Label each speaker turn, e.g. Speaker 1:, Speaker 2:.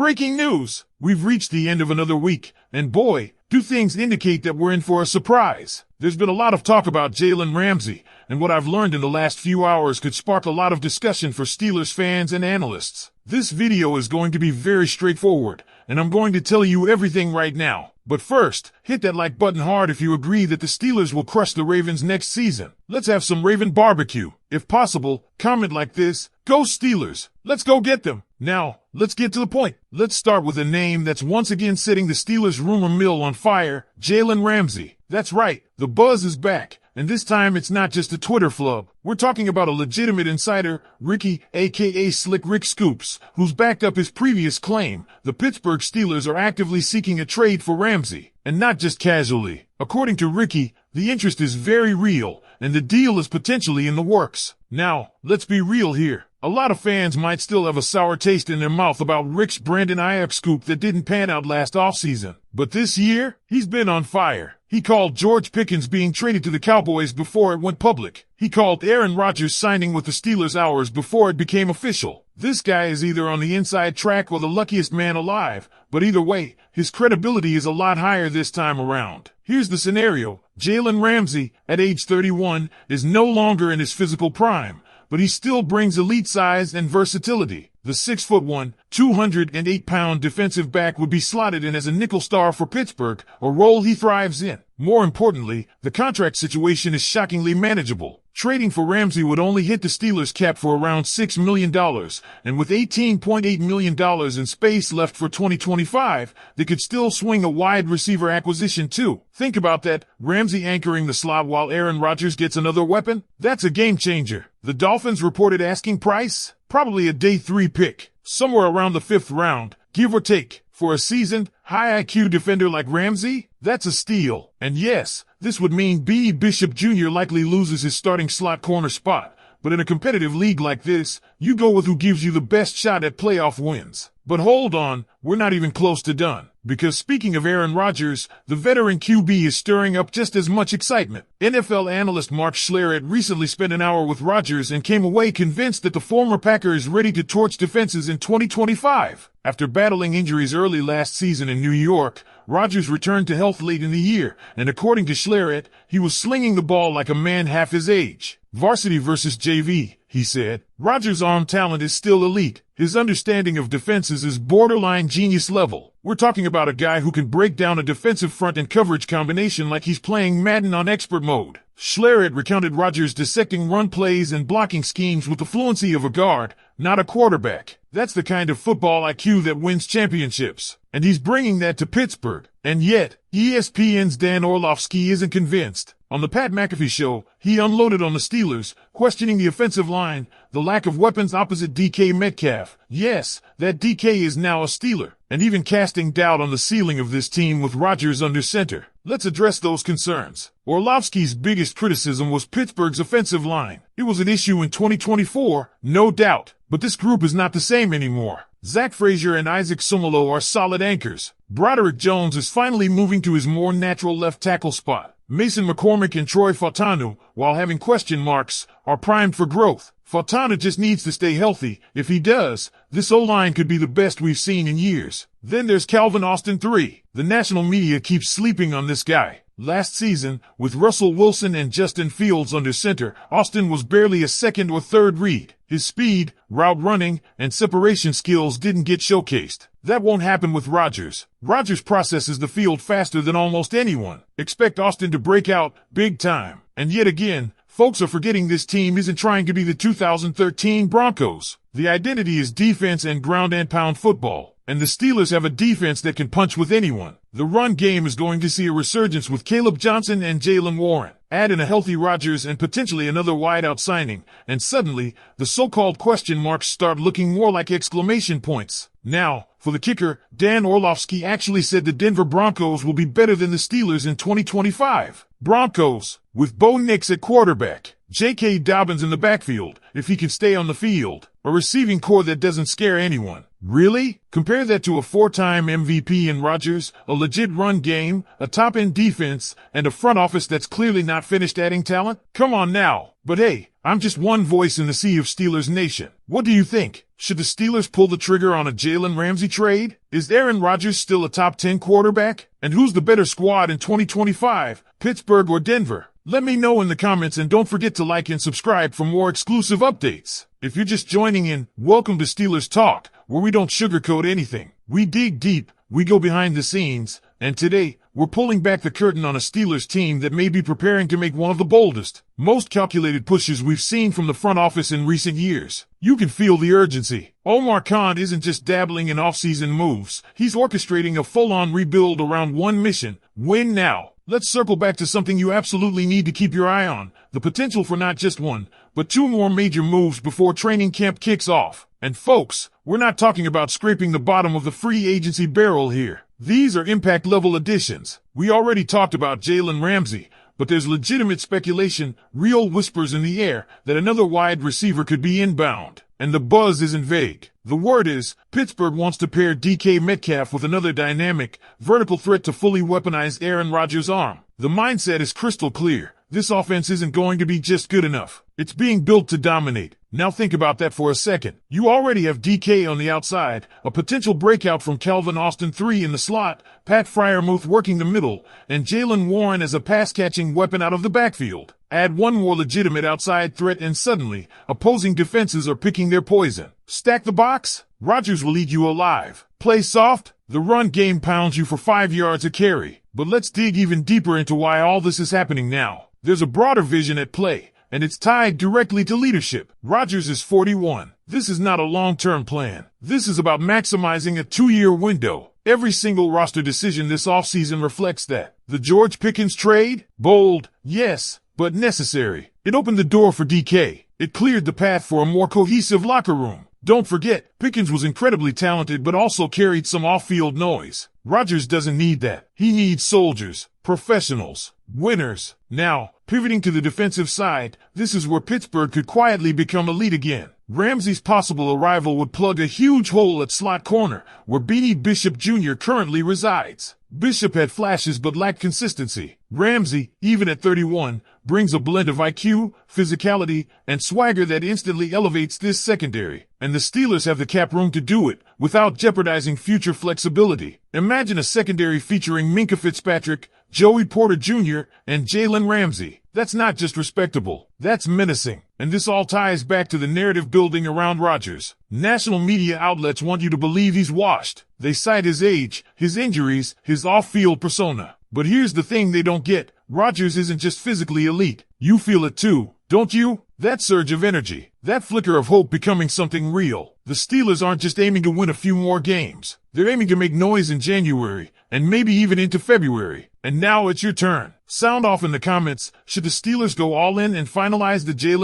Speaker 1: Breaking news! We've reached the end of another week, and boy, do things indicate that we're in for a surprise. There's been a lot of talk about Jaylen Ramsay, and what I've learned in the last few hours could spark a lot of discussion for Steelers fans and analysts. This video is going to be very straightforward, and I'm going to tell you everything right now. But first, hit that like button hard if you agree that the Steelers will crush the Ravens next season. Let's have some Raven barbecue. If possible, comment like this: "Go Steelers! Let's go get them!" Now, let's get to the point. Let's start with a name that's once again setting the Steelers rumor mill on fire: Jaylen Ramsay. That's right, the buzz is back. And this time it's not just a Twitter flub. We're talking about a legitimate insider, Ricky, aka Slick Rick Scoops, who's backed up his previous claim. The Pittsburgh Steelers are actively seeking a trade for Ramsay, and not just casually. According to Ricky, the interest is very real, and the deal is potentially in the works. Now, let's be real here. A lot of fans might still have a sour taste in their mouth about Rick's Brandon Ayuk scoop that didn't pan out last offseason. But this year, he's been on fire. He called George Pickens being traded to the Cowboys before it went public. He called Aaron Rodgers signing with the Steelers hours before it became official. This guy is either on the inside track or the luckiest man alive, but either way, his credibility is a lot higher this time around. Here's the scenario. Jaylen Ramsay, at age 31, is no longer in his physical prime, but he still brings elite size and versatility. The 6'1", 208-pound defensive back would be slotted in as a nickel star for Pittsburgh, a role he thrives in. More importantly, the contract situation is shockingly manageable. Trading for Ramsay would only hit the Steelers' cap for around $6 million, and with $18.8 million in space left for 2025, they could still swing a wide receiver acquisition too. Think about that, Ramsay anchoring the slot while Aaron Rodgers gets another weapon? That's a game changer. The Dolphins reported asking price? Probably a day 3 pick, somewhere around the 5th round, give or take. For a seasoned, high IQ defender like Ramsay, that's a steal. And yes, this would mean B. Bishop Jr. likely loses his starting slot corner spot. But in a competitive league like this, you go with who gives you the best shot at playoff wins. But hold on, we're not even close to done. Because speaking of Aaron Rodgers, the veteran QB is stirring up just as much excitement. NFL analyst Mark Schlereth recently spent an hour with Rodgers and came away convinced that the former Packer is ready to torch defenses in 2025. After battling injuries early last season in New York, Rodgers returned to health late in the year, and according to Schlereth, he was slinging the ball like a man half his age. Varsity versus JV, he said. Rodgers' arm talent is still elite. His understanding of defenses is borderline genius level. We're talking about a guy who can break down a defensive front and coverage combination like he's playing Madden on expert mode. Schlereth recounted Rodgers dissecting run plays and blocking schemes with the fluency of a guard, not a quarterback. That's the kind of football IQ that wins championships. And he's bringing that to Pittsburgh. And yet, ESPN's Dan Olowski isn't convinced. On the Pat McAfee show, he unloaded on the Steelers, questioning the offensive line, the lack of weapons opposite DK Metcalf. Yes, that DK is now a Steeler, and even casting doubt on the ceiling of this team with Rodgers under center. Let's address those concerns. Orlovsky's biggest criticism was Pittsburgh's offensive line. It was an issue in 2024, no doubt, but this group is not the same anymore. Zach Frazier and Isaac Sumalo are solid anchors. Broderick Jones is finally moving to his more natural left tackle spot. Mason McCormick and Troy Fautanu, while having question marks, are primed for growth. Fautanu just needs to stay healthy. If he does, this O-line could be the best we've seen in years. Then there's Calvin Austin III. The national media keeps sleeping on this guy. Last season, with Russell Wilson and Justin Fields under center, Austin was barely a second or third read. His speed, route running, and separation skills didn't get showcased. That won't happen with Rodgers. Rodgers processes the field faster than almost anyone. Expect Austin to break out big time. And yet again, folks are forgetting this team isn't trying to be the 2013 Broncos. The identity is defense and ground and pound football. And the Steelers have a defense that can punch with anyone. The run game is going to see a resurgence with Caleb Johnson and Jaylen Warren. Add in a healthy Rodgers and potentially another wideout signing, and suddenly, the so-called question marks start looking more like exclamation points. Now, for the kicker, Dan Orlovsky actually said the Denver Broncos will be better than the Steelers in 2025. Broncos, with Bo Nix at quarterback, J.K. Dobbins in the backfield, if he can stay on the field, a receiving core that doesn't scare anyone. Really? Compare that to a 4-time MVP in Rodgers, a legit run game, a top-end defense, and a front office that's clearly not finished adding talent? Come on now. But hey, I'm just one voice in the sea of Steelers Nation. What do you think? Should the Steelers pull the trigger on a Jaylen Ramsay trade? Is Aaron Rodgers still a top 10 quarterback? And who's the better squad in 2025, Pittsburgh or Denver? Let me know in the comments, and don't forget to like and subscribe for more exclusive updates. If you're just joining in, welcome to Steelers Talk, where we don't sugarcoat anything. We dig deep, we go behind the scenes, and today, we're pulling back the curtain on a Steelers team that may be preparing to make one of the boldest, most calculated pushes we've seen from the front office in recent years. You can feel the urgency. Omar Khan isn't just dabbling in off-season moves, he's orchestrating a full-on rebuild around one mission: win now. Let's circle back to something you absolutely need to keep your eye on: the potential for not just one, but two more major moves before training camp kicks off. And folks, we're not talking about scraping the bottom of the free agency barrel here. These are impact-level additions. We already talked about Jaylen Ramsay, but there's legitimate speculation, real whispers in the air, that another wide receiver could be inbound. And the buzz isn't vague. The word is, Pittsburgh wants to pair DK Metcalf with another dynamic, vertical threat to fully weaponize Aaron Rodgers' arm. The mindset is crystal clear. This offense isn't going to be just good enough. It's being built to dominate. Now think about that for a second. You already have DK on the outside, a potential breakout from Calvin Austin III in the slot, Pat Freiermuth working the middle, and Jaylen Warren as a pass-catching weapon out of the backfield. Add one more legitimate outside threat and suddenly, opposing defenses are picking their poison. Stack the box? Rodgers will eat you alive. Play soft? The run game pounds you for 5 yards a carry. But let's dig even deeper into why all this is happening now. There's a broader vision at play, and it's tied directly to leadership. Rodgers is 41. This is not a long-term plan. This is about maximizing a 2-year window. Every single roster decision this offseason reflects that. The George Pickens trade? Bold, yes, but necessary. It opened the door for DK. It cleared the path for a more cohesive locker room. Don't forget, Pickens was incredibly talented but also carried some off-field noise. Rodgers doesn't need that. He needs soldiers, professionals, winners. Now, pivoting to the defensive side, this is where Pittsburgh could quietly become elite again. Ramsay's possible arrival would plug a huge hole at slot corner, where Beanie Bishop Jr. currently resides. Bishop had flashes but lacked consistency. Ramsay, even at 31, brings a blend of IQ, physicality, and swagger that instantly elevates this secondary. And the Steelers have the cap room to do it, without jeopardizing future flexibility. Imagine a secondary featuring Minkah Fitzpatrick, Joey Porter Jr., and Jaylen Ramsay. That's not just respectable, that's menacing. And this all ties back to the narrative building around Rodgers. National media outlets want you to believe he's washed. They cite his age, his injuries, his off-field persona. But here's the thing they don't get. Rodgers isn't just physically elite. You feel it too, don't you? That surge of energy, that flicker of hope becoming something real. The Steelers aren't just aiming to win a few more games. They're aiming to make noise in January, and maybe even into February. And now it's your turn. Sound off in the comments. Should the Steelers go all in and finalize the Jaylen